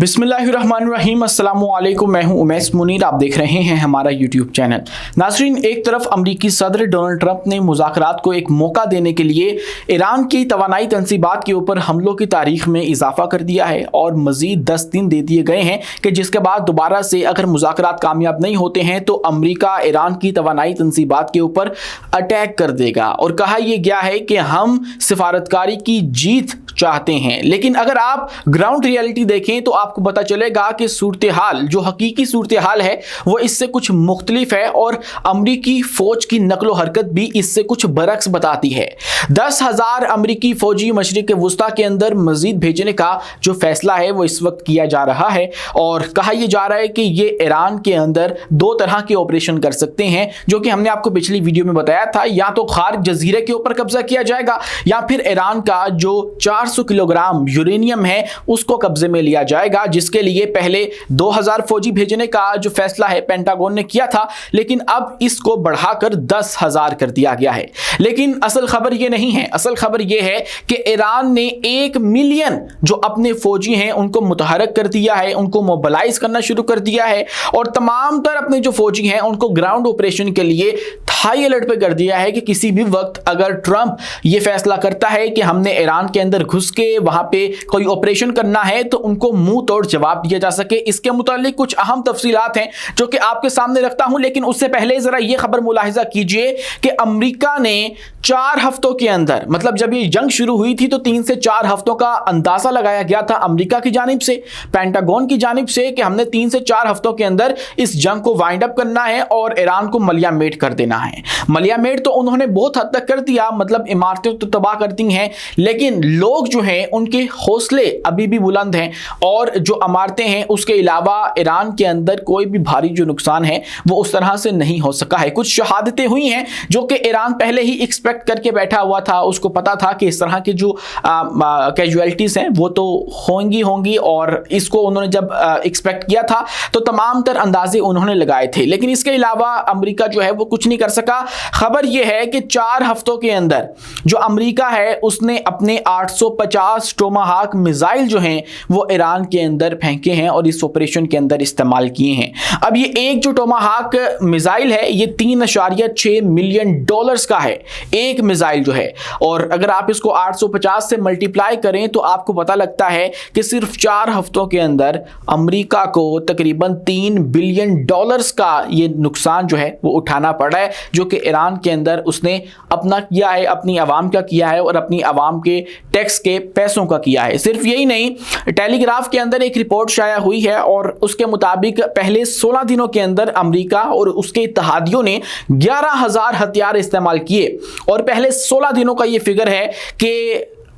बिस्मिल्लाहिर्रहमानिर्रहीम अस्सलामुअलैकुम। मैं हूं उमैस मुनीर, आप देख रहे हैं हमारा यूट्यूब चैनल। नाज़रीन, एक तरफ अमरीकी सदर डोनाल्ड ट्रंप ने मुज़ाकरात को एक मौका देने के लिए ईरान की तवानाई तंसीबात के ऊपर हमलों की तारीख में इजाफा कर दिया है और मज़ीद 10 दिन दे दिए गए हैं कि जिसके बाद दोबारा से अगर मुज़ाकरात कामयाब नहीं होते हैं तो अमरीका ईरान की तवानाई तंसीबात के ऊपर अटैक कर देगा। और कहा यह गया है कि हम सिफारतकारी की जीत चाहते हैं। लेकिन अगर आप ग्राउंड रियलिटी देखें तो आपको पता चलेगा कि सूरत हाल, जो हकीकी सूरत हाल है, वो इससे कुछ मुख्तलिफ है और अमरीकी फौज की नकलो हरकत भी इससे कुछ बरक्स बताती है। 10,000 अमरीकी फौजी मशरिक वुस्ता के अंदर मजीद भेजने का जो फैसला है वो इस वक्त किया जा रहा है और कहा यह जा रहा है कि ये ईरान के अंदर दो तरह के ऑपरेशन कर सकते हैं, जो कि हमने आपको पिछली वीडियो में बताया था। या तो खार जजीरे के ऊपर कब्जा किया जाएगा या फिर ईरान का जो 400 किलोग्राम यूरेनियम है उसको कब्जे में लिया जाएगा, जिसके लिए पहले 2,000 फौजी भेजने का जो फैसला है पेंटागन ने किया था, लेकिन अब इसको बढ़ाकर 10,000 कर दिया गया है। लेकिन असल खबर यह नहीं है। असल खबर यह है कि ईरान ने 1 मिलियन जो अपने फौजी हैं उनको मुतहरक कर दिया है, उनको मोबिलाइज करना शुरू कर दिया है और तमाम तर अपने जो फौजी हैं उनको ग्राउंड ऑपरेशन के लिए हाई अलर्ट पे कर दिया है कि किसी भी वक्त अगर ट्रंप ये फैसला करता है कि हमने ईरान के अंदर घुस के वहां पे कोई ऑपरेशन करना है तो उनको मुंह तोड़ जवाब दिया जा सके। इसके मुतालिक कुछ अहम तफसीलात हैं जो कि आपके सामने रखता हूं, लेकिन उससे पहले जरा ये खबर मुलाहिजा कीजिए कि अमेरिका ने 4 हफ्तों के अंदर, मतलब जब ये जंग शुरू हुई थी तो 3 से 4 हफ्तों का अंदाजा लगाया गया था अमेरिका की जानिब से, पेंटागन की जानिब से, कि हमने 3 से 4 हफ्तों के अंदर इस जंग को वाइंड अप करना है और ईरान को मलियामेट कर देना है। मलियामेट तो उन्होंने बहुत हद तक कर दिया, मतलब इमारतें तो तबाह कर दी हैं, लेकिन लोग जो हैं उनके हौसले अभी भी बुलंद हैं और जो इमारतें हैं उसके अलावा ईरान के अंदर कोई भी भारी जो नुकसान है वो उस तरह से नहीं हो सका है। कुछ शहादतें हुई हैं जो कि ईरान पहले ही एक्सपेक्ट करके बैठा हुआ था, उसको पता था कि इस तरह की जो कैजुअलिटीज हैं वो तो होंगी और इसको उन्होंने जब एक्सपेक्ट किया था तो तमाम तर अंदाजे उन्होंने लगाए थे। लेकिन इसके अलावा अमेरिका जो है वो कुछ नहीं कर सका। खबर यह है कि 4 हफ्तों के अंदर जो अमेरिका है उसने अपने 850 टोमाहाक मिसाइल जो हैं वो ईरान के अंदर फेंके हैं और इस ऑपरेशन के अंदर इस्तेमाल किए हैं। अब ये एक जो टोमाहाक मिसाइल है ये $3.6 मिलियन का है, एक मिसाइल जो है, और अगर आप इसको 850 से मल्टीप्लाई करें तो आपको पता लगता है कि सिर्फ 4 हफ्तों के अंदर अमेरिका को तकरीबन $3 बिलियन का ये नुकसान जो है वो उठाना पड़ा है, जो कि ईरान के अंदर उसने अपना किया है, अपनी आवाम का किया है और अपनी आवाम के टैक्स के पैसों का किया है। सिर्फ यही नहीं, टेलीग्राफ के अंदर एक रिपोर्ट शाया हुई है और उसके मुताबिक पहले 16 दिनों के अंदर अमेरिका और उसके इत्तहादियों ने 11,000 हथियार इस्तेमाल किए और पहले 16 दिनों का ये फिगर है कि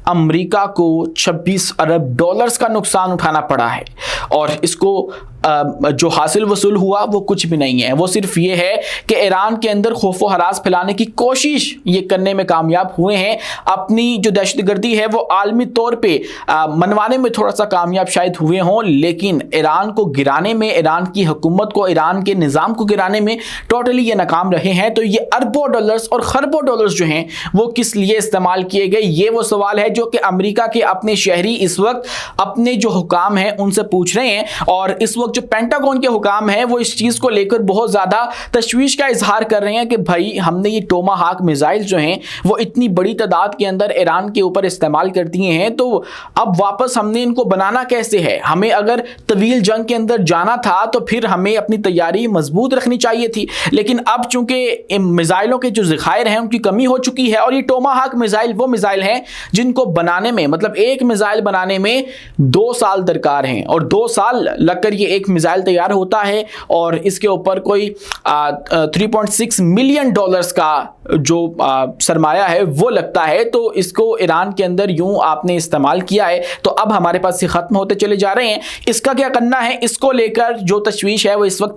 अमेरिका को $26 अरब का नुकसान उठाना पड़ा है। और इसको जो हासिल वसूल हुआ वो कुछ भी नहीं है, वो सिर्फ ये है कि ईरान के अंदर खौफ व हरास फैलाने की कोशिश ये करने में कामयाब हुए हैं। अपनी जो दहशतगर्दी है वो आलमी तौर पे मनवाने में थोड़ा सा कामयाब शायद हुए हों, लेकिन ईरान को गिराने में, ईरान की हुकूमत को, ईरान के निज़ाम को गिराने में टोटली ये नाकाम रहे हैं। तो ये अरबों डॉलर्स और खरबों डॉलर्स जो हैं वो किस लिए इस्तेमाल किए गए, ये वो सवाल है जो कि अमेरिका के अपने शहरी इस वक्त अपने जो हुकाम हैं उनसे पूछ रहे हैं। और इस वक्त जो पेंटागन के हुकाम हैं वो इस चीज़ को लेकर बहुत ज़्यादा तशवीश का इजहार कर रहे हैं कि भाई हमने ये टोमाहाक मिसाइल जो हैं वो इतनी बड़ी तादाद के अंदर ईरान के ऊपर इस्तेमाल कर दिए हैं, तो अब वापस हमने इनको बनाना कैसे है। हमें अगर तवील जंग के अंदर जाना था तो फिर हमें अपनी तैयारी मजबूत रखनी चाहिए थी, लेकिन अब चूंकि मिसाइलों के जो ज़खायर हैं उनकी कमी हो चुकी है और ये टोमाहाक मिसाइल वो मिसाइल हैं जिनको बनाने में, मतलब एक मिसाइल बनाने में 2 साल दरकार हैं और 2 साल लगकर ये एक मिसाइल तैयार होता है और इसके ऊपर कोई $3.6 मिलियन का जो सरमाया है वो लगता है। तो इसको ईरान के अंदर यूं आपने इस्तेमाल किया है तो अब हमारे पास ये ख़त्म होते चले जा रहे हैं। इसका क्या करना है, इसको लेकर जो तशवीश है वो इस वक्त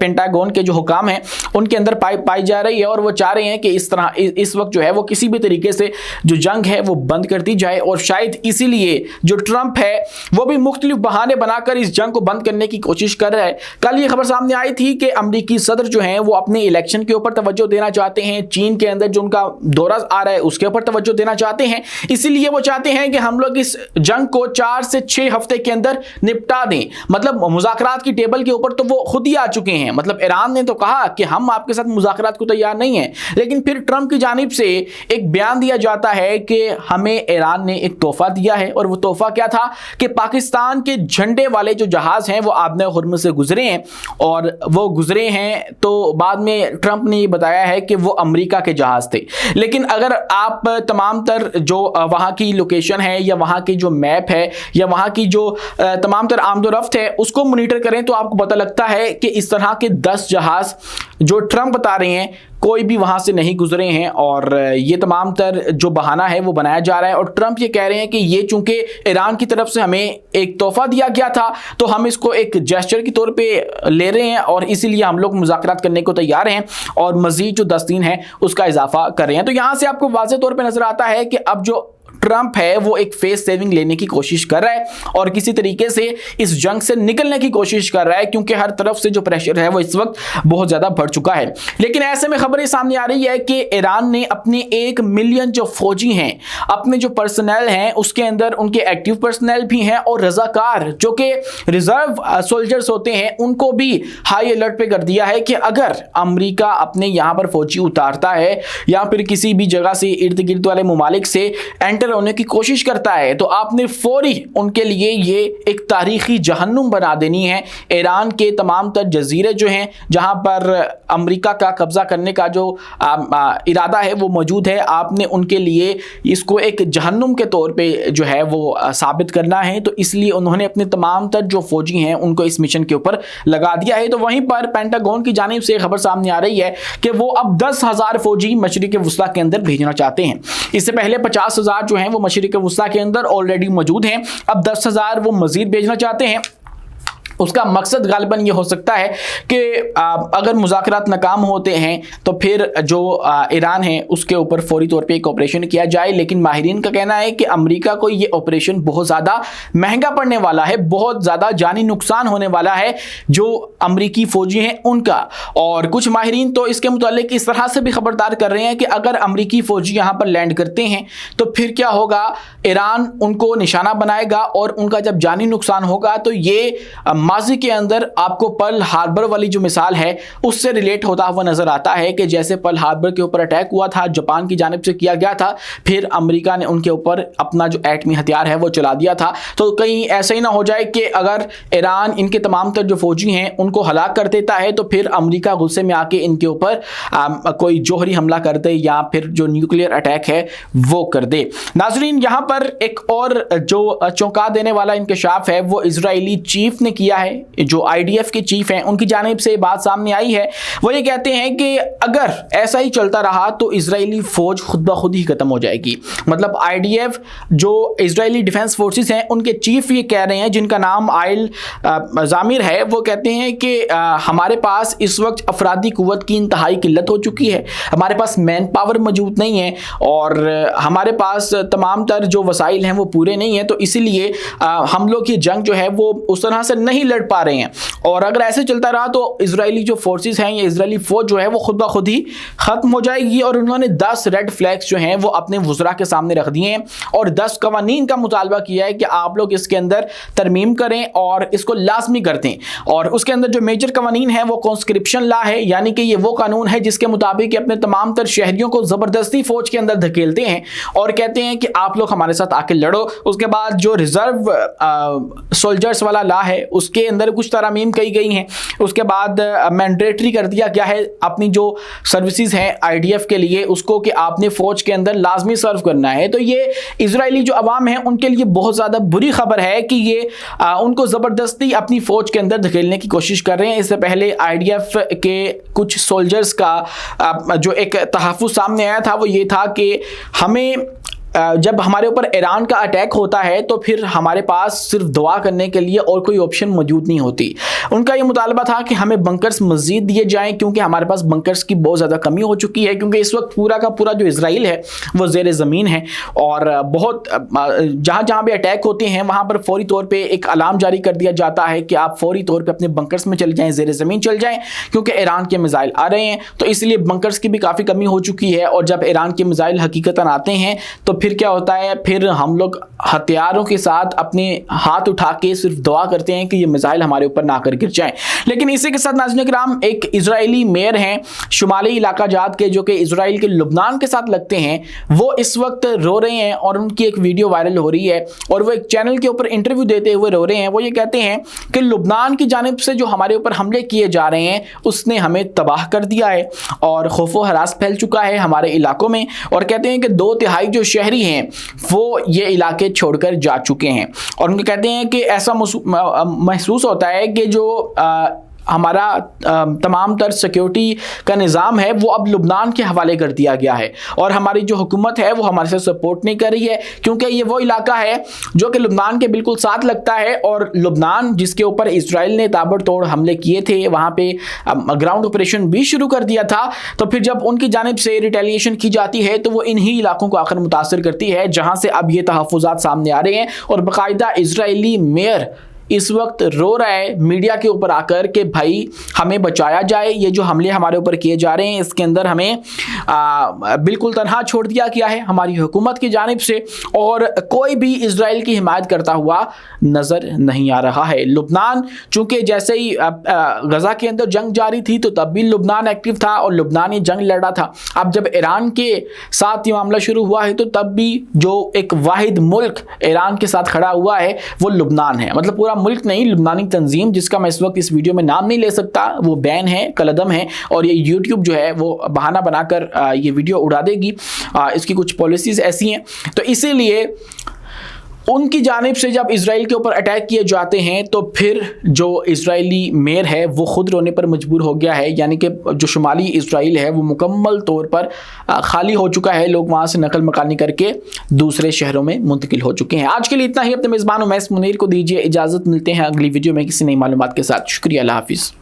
पेंटागन के जो हुकाम हैं उनके अंदर पाई जा रही है और वो चाह रहे हैं कि इस तरह इस वक्त जो है वो किसी भी तरीके से जो जंग है वो बंद कर दी जाए। और शायद इसीलिए जो ट्रंप है वो भी मुख्तलिफ बहाने बनाकर इस जंग को बंद करने की कोशिश कर रहा है। कल ये खबर सामने आई थी कि अमेरिकी सदर जो हैं वो अपने इलेक्शन के ऊपर तवज्जो देना चाहते हैं, चीन के अंदर जो उनका दौरा आ रहा है उसके ऊपर तवज्जो देना चाहते हैं, इसीलिए वो चाहते हैं कि हम लोग इस जंग को 4 से 6 हफ्ते के अंदर निपटा दें। मतलब मुज़ाकरात की टेबल के ऊपर तो वो खुद ही आ चुके हैं। मतलब ईरान ने तो कहा कि हम आपके साथ मुज़ाकरात को तैयार नहीं है, लेकिन फिर ट्रंप की जानिब से एक बयान दिया जाता है कि हमें ईरान ने एक तोहफा दिया है, और वो तोहफा क्या था कि पाकिस्तान के झंडे वाले जो जहाज हैं वो आबने हुर्मुज़ से गुजरे हैं, और वो गुजरे हैं तो बाद में ट्रंप ने ये बताया है कि वो अमेरिका के जहाज थे। लेकिन अगर आप तमाम तर जो वहाँ की लोकेशन है या वहाँ की जो मैप है या वहाँ की जो तमाम तर आमदोरफ्त है उसको मॉनिटर करें तो आपको पता लगता है कि इस तरह के 10 जहाज जो ट्रंप बता रहे हैं कोई भी वहाँ से नहीं गुजरे हैं, और ये तमाम तर जो बहाना है वो बनाया जा रहा है। और ट्रंप ये कह रहे हैं कि ये चूंकि ईरान की तरफ से हमें एक तोहफा दिया गया था तो हम इसको एक जेस्चर के तौर पे ले रहे हैं, और इसीलिए हम लोग मुज़ाकरात करने को तैयार हैं और मज़ीद जो 10 दिन है उसका इजाफा कर रहे हैं। तो यहाँ से आपको वाज़ेह तौर पर नज़र आता है कि अब जो ट्रंप है वो एक फेस सेविंग लेने की कोशिश कर रहा है और किसी तरीके से इस जंग से निकलने की कोशिश कर रहा है, क्योंकि हर तरफ से जो प्रेशर है वो इस वक्त बहुत ज़्यादा बढ़ चुका है। लेकिन ऐसे में खबरें सामने आ रही है कि ईरान ने अपने 1 मिलियन जो फौजी हैं, अपने जो पर्सनल हैं उसके अंदर उनके एक्टिव पर्सनल भी हैं और रजाकार जो कि रिजर्व सोल्जर्स होते हैं उनको भी हाई अलर्ट पे कर दिया है कि अगर अमेरिका अपने यहाँ पर फौजी उतारता है या फिर किसी भी जगह से इर्द गिर्द वाले ममालिक से एंटर होने की कोशिश करता है तो आपने फौरी उनके लिए ये एक तारीखी जहन्नुम बना देनी है। ईरान के तमाम तर जजीरे जो हैं जहां पर अमेरिका का कब्जा करने का जो इरादा है वो मौजूद है, आपने उनके लिए इसको एक जहन्नुम के तौर पे जो है वो साबित करना है। तो इसलिए उन्होंने अपने तमाम तर जो फौजी हैं उनको इस मिशन के ऊपर लगा दिया है। तो वहीं पर पेंटागन की जानिब से खबर सामने आ रही है कि वो अब 10,000 फौजी मशरिक वुस्ता के अंदर भेजना चाहते हैं। इससे पहले 50,000 जो हैं वो मशरिक वुस्ता के अंदर ऑलरेडी मौजूद हैं, अब 10,000 वो मजीद भेजना चाहते हैं। उसका मकसद गालिबन ये हो सकता है कि अगर मुज़ाकरात नाकाम होते हैं तो फिर जो ईरान है उसके ऊपर फौरी तौर पे एक ऑपरेशन किया जाए। लेकिन माहिरीन का कहना है कि अमेरिका को ये ऑपरेशन बहुत ज़्यादा महंगा पड़ने वाला है, बहुत ज़्यादा जानी नुकसान होने वाला है जो अमरीकी फ़ौजी हैं उनका। और कुछ माहिरीन तो इसके मुतालिक इस तरह से भी खबरदार कर रहे हैं कि अगर अमरीकी फ़ौजी यहाँ पर लैंड करते हैं तो फिर क्या होगा, ईरान उनको निशाना बनाएगा और उनका जब जानी नुकसान होगा तो ये माजी के अंदर आपको पर्ल हार्बर वाली जो मिसाल है उससे रिलेट होता हुआ नजर आता है कि जैसे पर्ल हार्बर के ऊपर अटैक हुआ था, जापान की जानिब से किया गया था, फिर अमेरिका ने उनके ऊपर अपना जो एटमी हथियार है वो चला दिया था। तो कहीं ऐसा ही ना हो जाए कि अगर ईरान इनके तमाम तर जो फौजी हैं उनको हलाक कर देता है तो फिर अमेरिका गुस्से में आके इनके ऊपर कोई जोहरी हमला कर दे या फिर जो न्यूक्लियर अटैक है वो कर दे। नाजरीन, यहाँ पर एक और जो चौंका देने वाला इंकशाफ है वो इजरायली चीफ ने किया है। जो IDF के चीफ हैं उनकी जानिब से बात सामने आई है, वो ये कहते हैं कि अगर ऐसा ही चलता रहा तो इजरायली फौज खुद ब खुद ही खत्म हो जाएगी। मतलब IDF जो इजरायली डिफेंस फोर्सेस हैं उनके चीफ ये कह रहे हैं, जिनका नाम आयल जामिर है, वो कहते हैं कि हमारे पास इस वक्त अफरादी कुव्वत की इंतहाई किल्लत हो चुकी है, हमारे पास मैन पावर मौजूद नहीं है और हमारे पास तमाम तर जो वसाइल हैं वो पूरे नहीं हैं। तो इसीलिए हम लोग ये जंग जो है वो उस तरह से नहीं लड़ पा रहे हैं और अगर ऐसे चलता रहा तो इजरायली जो फोर्सेस हैं या इजरायली फौज जो है वो खुद ब खुद ही खत्म हो जाएगी। और उन्होंने 10 रेड फ्लैग्स जो हैं वो अपने वुज़रा के सामने रख दिए हैं और 10 कवानीन का मुतालबा किया है कि आप लोग इसके अंदर तरमीम करें और इसको लाजमी कर दें। और उसके अंदर जो मेजर कवानीन है वो कॉन्स्क्रिप्शन लॉ है, यानी कि ये वो कानून है जिसके मुताबिक अपने तमाम तर शहरियों को ज़बरदस्ती फौज के अंदर धकेलते हैं और कहते हैं कि आप लोग हमारे साथ आके लड़ो। उसके बाद जो रिजर्व सोल्जर्स वाला लॉ है उसके अंदर कुछ तरमीम की गई हैं। उसके बाद मैंडेटरी कर दिया गया है अपनी जो सर्विसेज हैं IDF के लिए उसको कि आपने फौज के अंदर लाजमी सर्व करना है। तो ये इजरायली जो अवाम है उनके लिए बहुत ज़्यादा बुरी खबर है कि ये उनको ज़बरदस्ती अपनी फौज के अंदर धकेलने की कोशिश कर रहे हैं। इससे पहले IDF के कुछ सोल्जर्स का जो एक तहफ़्फ़ुज़ सामने आया था वो ये था कि हमें जब हमारे ऊपर ईरान का अटैक होता है तो फिर हमारे पास सिर्फ दुआ करने के लिए और कोई ऑप्शन मौजूद नहीं होती। उनका ये मुतालबा था कि हमें बंकर्स मज़ीद दिए जाएं, क्योंकि हमारे पास बंकर्स की बहुत ज़्यादा कमी हो चुकी है, क्योंकि इस वक्त पूरा का पूरा जो इजराइल है वो ज़ेर ज़मीन है और बहुत जहाँ जहाँ भी अटैक होते हैं वहाँ पर फौरी तौर पर एक अलार्म जारी कर दिया जाता है कि आप फौरी तौर पर अपने बंकर्स में चले जाएँ, ज़ेर ज़मीन चल जाएँ, क्योंकि ईरान के मिसाइल आ रहे हैं। तो इसलिए बंकर्स की भी काफ़ी कमी हो चुकी है और जब ईरान के मिसाइल हकीकतन आते हैं तो फिर क्या होता है, फिर हम लोग हथियारों के साथ अपने हाथ उठा के सिर्फ दुआ करते हैं कि ये मिसाइल हमारे ऊपर ना कर गिर जाए। लेकिन इसी के साथ नाज़रीन किराम, एक इजरायली मेयर हैं शुमाली इलाका जात के, जो कि इजराइल के लुबनान के साथ लगते हैं, वो इस वक्त रो रहे हैं और उनकी एक वीडियो वायरल हो रही है और वो एक चैनल के ऊपर इंटरव्यू देते हुए रो रहे हैं। वो ये कहते हैं कि लुबनान की जानिब से जो हमारे ऊपर हमले किए जा रहे हैं उसने हमें तबाह कर दिया है और खौफ व हरास फैल चुका है हमारे इलाकों में, और कहते हैं कि 2/3 जो शहरी हैं वो ये इलाके छोड़कर जा चुके हैं। और उनके कहते हैं कि ऐसा महसूस होता है कि जो हमारा तमाम तर सिक्योरिटी का निज़ाम है वो अब लुबनान के हवाले कर दिया गया है और हमारी जो हुकूमत है वो हमारे साथ सपोर्ट नहीं कर रही है, क्योंकि ये वो इलाका है जो कि लुबनान के बिल्कुल साथ लगता है और लुबनान जिसके ऊपर इजराइल ने ताबड़तोड़ हमले किए थे, वहाँ पे ग्राउंड ऑपरेशन भी शुरू कर दिया था। तो फिर जब उनकी जानिब से रिटेलिएशन की जाती है तो वो इन्हीं इलाकों को आखिर मुतासर करती है जहाँ से अब ये तहफ़्फ़ुज़ात सामने आ रहे हैं। और बाकायदा इजरायली मेयर इस वक्त रो रहा है मीडिया के ऊपर आकर कि भाई हमें बचाया जाए, ये जो हमले हमारे ऊपर किए जा रहे हैं इसके अंदर हमें बिल्कुल तनहा छोड़ दिया गया है हमारी हुकूमत की जानिब से और कोई भी इजराइल की हिमायत करता हुआ नज़र नहीं आ रहा है। लुबनान चूँकि जैसे ही गज़ा के अंदर जंग जारी थी तो तब भी लुबनान एक्टिव था और लुबनान ही जंग लड़ा था। अब जब ईरान के साथ ये मामला शुरू हुआ है तो तब भी जो एक वाहिद मुल्क ईरान के साथ खड़ा हुआ है वो लुबनान है। मतलब पूरा मुल्क नहीं, लुबनानी तंजीम जिसका मैं इस वक्त इस वीडियो में नाम नहीं ले सकता, वो बैन है, कलदम है और ये यूट्यूब जो है वो बहाना बनाकर ये वीडियो उड़ा देगी। इसकी कुछ पॉलिसीज़ ऐसी हैं। तो इसीलिए उनकी जानिब से जब इजराइल के ऊपर अटैक किए जाते हैं तो फिर जो इजरायली मेयर है वो ख़ुद रोने पर मजबूर हो गया है, यानी कि जो शुमाली इजराइल है वो मुकम्मल तौर पर खाली हो चुका है। लोग वहाँ से नकल मकानी करके दूसरे शहरों में मुंतकिल हो चुके हैं। आज के लिए इतना ही। अपने मेज़बान उमैस मुनीर को दीजिए इजाज़त। मिलते हैं अगली वीडियो में किसी नई मालूमात के साथ। शुक्रिया, अल्लाह हाफिज़।